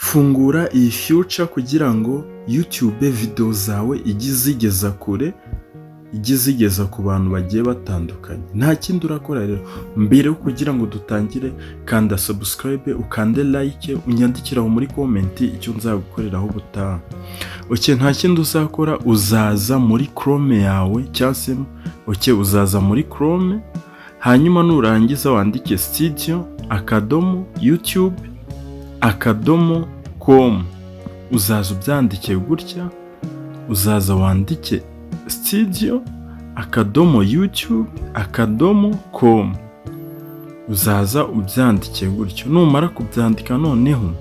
fungura iyi future kugira ngo YouTube video zawe ijye zigeza ku bantu bagiye batandukanye. Nta kindi urakora rero, mbere kugira ngo dutangire, kanda subscribe, ukande like, unyandikira muri comment icyo nzagukoreraho ubutaha. Nta kindi uzakora, uzaza muri Chrome yawe cyase uzaza muri Chrome, hanyuma nurangiza wandike studio.youtube.com. uzaza ubyandike gutya, uzaza wandike studio.youtube.com. uzaza ubyandike gutyo. Numara kubyandika noneho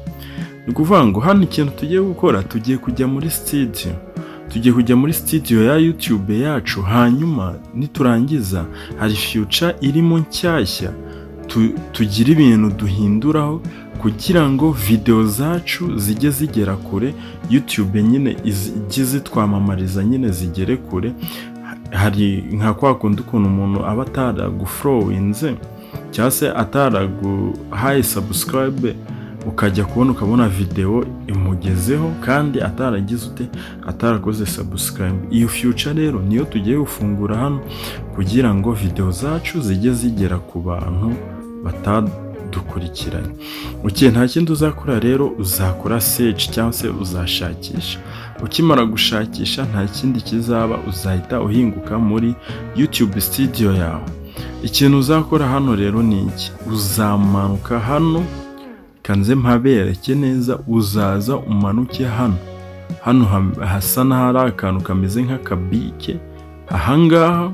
ni kuvuga ngo hano ikintu tugiye gukora, tugiye kujya muri studio ya YouTube yacu, hanyuma niturangiza hari future irimo nshyashya tugira ibintu duhinduraho kugira ngo video zacu zijye zigera kure, YouTube nyine ijye zitwamamariza nyine zigere kure. Hari nka kwa kundi ukuntu umuntu aba ataragufollowinze cyangwa se ataraguhaye subscribe, ukajya ukabona video imugezeho kandi atarakoze subscribe. Iyo future rero niyo tugiye gufungura hano kugira ngo video zacu zijye zigera ku bantu batadukurikiranye. Nta kindi uzakora rero, uzakora search cyangwa se uzashakisha. Ukimara gushakisha nta kindi kizaba, uzahita uhinguka muri YouTube studio yawe. Ikintu uzakora hano rero ni iki: uzamanuka hano, kanze mpabereke neza, uzaza umanuke hano hasa n'ahari akantu kameze nk'akabike ahangaha.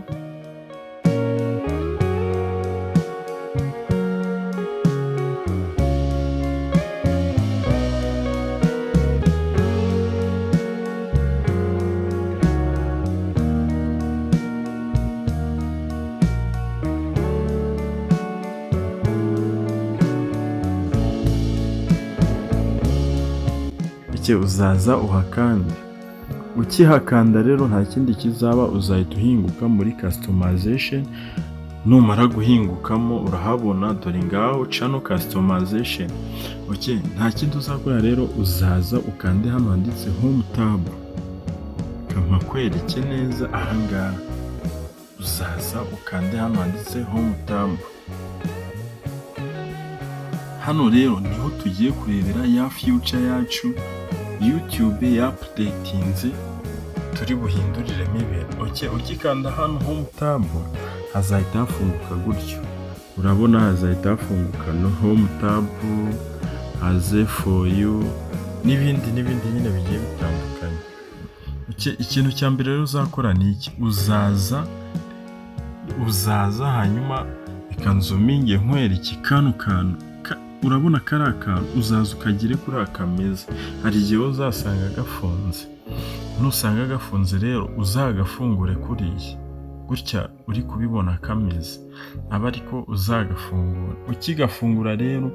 Uzaza uhakande. Ukihakanda rero nta kindi kizaba, uzahita uhinguka muri customization. Numara guhingukamo urahabona, dore ngaho channel customization. Nta kindi uzakora rero, uzaza ukande hano handitse home tab, kamakwereke neza ahangaha. Uzaza ukande hano handitse home tab. Hano rero niho tugiye kurebera ya future yacu YouTube updatinze turi buhinduriremo ibintu. Ukikanda hano home tab hazahita hafunguka gutyo. Urabona hazahita hafunguka no home tab, haze for you n'ibindi nyine bigiye bitandukanye. Ikintu cya mbere rero uzakora ni iki: uzaza hanyuma ikanzuminge nkwereke kano kantu. Urabona kari akantu, uzaza ukagire kuri akameze. Hari igihe uzasanga gafunze. Nusanga gafunze rero uzagafungure kuriya gutya uri kubibona kameze, aba ariko uzagafungura. Ukigafungura rero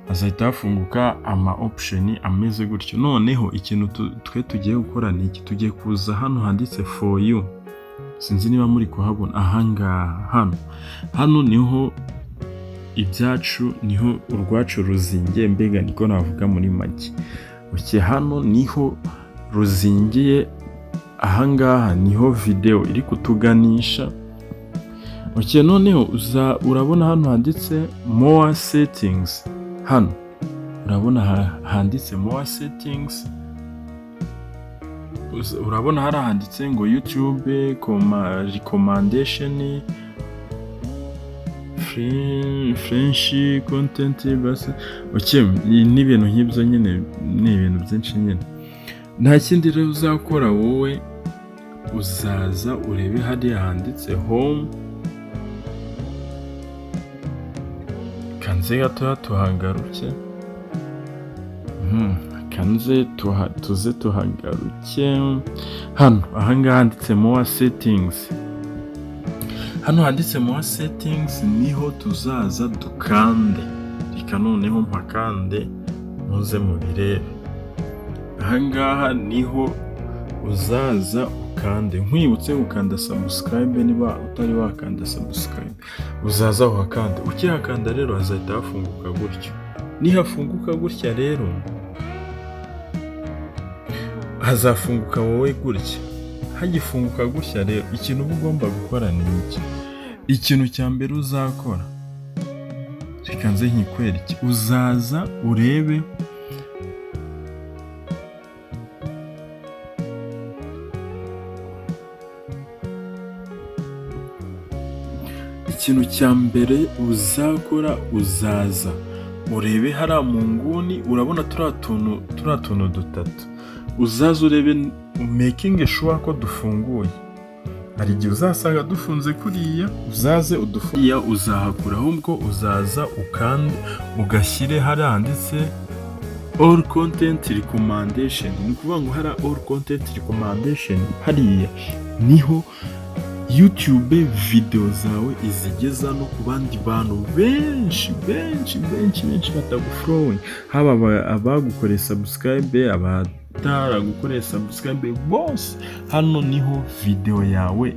hazahita hafunguka ama option ameze gutyo. Noneho ikintu twe tugiye gukora ni iki: tugiye kuza hano handitse for you. Sinzi niba muri kuhabona ahangaha. Hano niho ibyacu, niho urwacu ruzingiye, mbega niko navuga muri make. Hano niho ruzingiye, ahangaha niho video iri kutuganisha. Noneho urabona hano handitse more settings. Hano urabona handitse more settings. Urabona hari handitse ngo YouTube recommendation, French content basa. Ni ibintu nk'ibyo nyine, ni ibintu byinshi nyine. Nta kindi rero uzakora wowe, uzaza urebe hariya handitse home, kanze gato tuhagaruke. Kanze tuze tuhagaruke hano ahangaha handitse more settings. Hano handitse more settings niho tuzaza dukande. Reka noneho mpakande muze mubirebe. Ahangaha niho uzaza ukande. Nkwibutse ukanda subscribe niba utari wakanda subscribe. Uzaza uhakande. Ukihakanda rero hazahita hafunguka gutyo. Nihafunguka gutya rero hazafunguka wowe gutya. Hagifunguka gutya rero ikintu uba ugomba gukora ni iki? Ikintu cya mbere uzakora, reka nze nkikwereke, uzaza urebe ikintu cya mbere uzakora, uzaza urebe hariya mu nguni, urabona turiya tuntu dutatu, uzaza urebe making sure ko dufunguye. Hari igihe uzasanga dufunze kuriya, uzaze udufungiye, uzahakura, ahubwo uzaza ukande ugashyire hariya handitse all content recommendation. Ni ukuvuga ngo hariya all content recommendation, hariya niho YouTube video zawe izigeza no ku bandi bantu benshi bataguflowing, haba abagukoreye subscribe, abataragukoreye subscribe, bose hano niho video yawe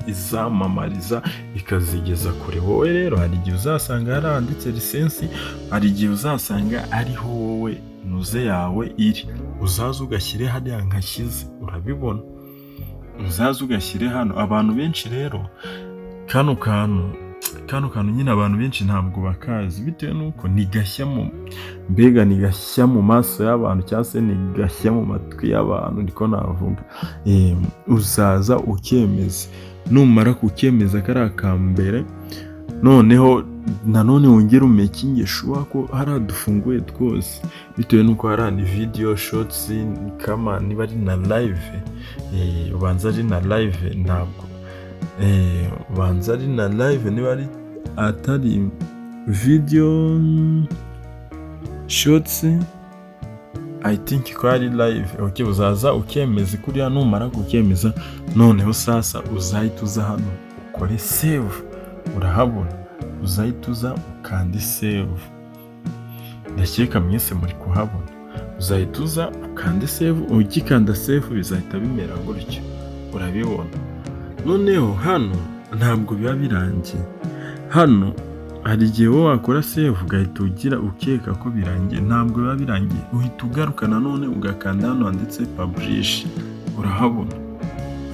izamamariza ikazigeza kure. Wowe rero hari igihe uzasanga haranditse lisensi, hari igihe uzasanga ariho wowe nuze yawe iri, uzaza ugashyire hariya nkashyize, urabibona, uzaza ugashyire hano. Abantu benshi rero kano kantu nyine abantu benshi ntabwo bakazi, bitewe nuko ni gashya ni gashya mu maso y'abantu, cyangwa se ni gashya mu matwi y'abantu, niko navuga. Uzaza ukemeza, numara kukemeza kariya ka mbere, noneho nanone wongera umaking sure ko hariya dufunguye twose, bitewe nuko hariya ni video shorts, kama niba ari na live, ubanza ari na live, ntabwo ubanza ari na live, niba ari atari video shorts, I think ko ari live. Okay, uzaza ukemeza kuriya, numara kukemeza noneho sasa uzahita uza hano ukore save, urahabona, uzahita uza ukande save. Ndakeka mwese muri kuhabona, uzahita uza ukande save, ugikanda save bizahita bimera gutyo, urabibona. Noneho hano ntabwo biba birangiye, hano hari igihe wowe wakora save ugahita ugira ukeka ko birangiye, ntabwo biba birangiye, uhita ugaruka nanone ugakanda hano handitse publish, urahabona,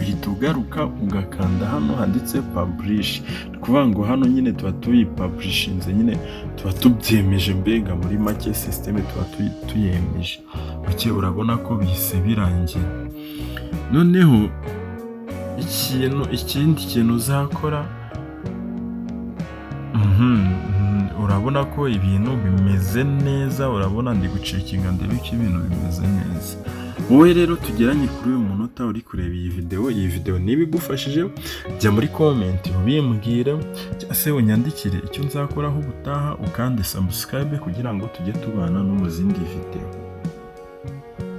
uhita ugaruka ugakanda hano handitse publish. Ni ukuvuga ngo hano nyine tuba tuyipublishinze, nyine tuba tubyemeje, mbega muri make systeme tuba tuyemeje. Oke, urabona ko bihise birangira. Noneho ikindi kintu uzakora, urabona ko ibintu bimeze neza, urabona ndi gucekinga ndebe ko ibintu bimeze neza. Wowe rero tugeranye kuri uyu munota uri kureba iyi video niba igufashije, jya muri comment ubimbwire, cyangwa se unyandikire icyo nzakoraho ubutaha, ukande subscribe kugira ngo tujye tubana no mu zindi video.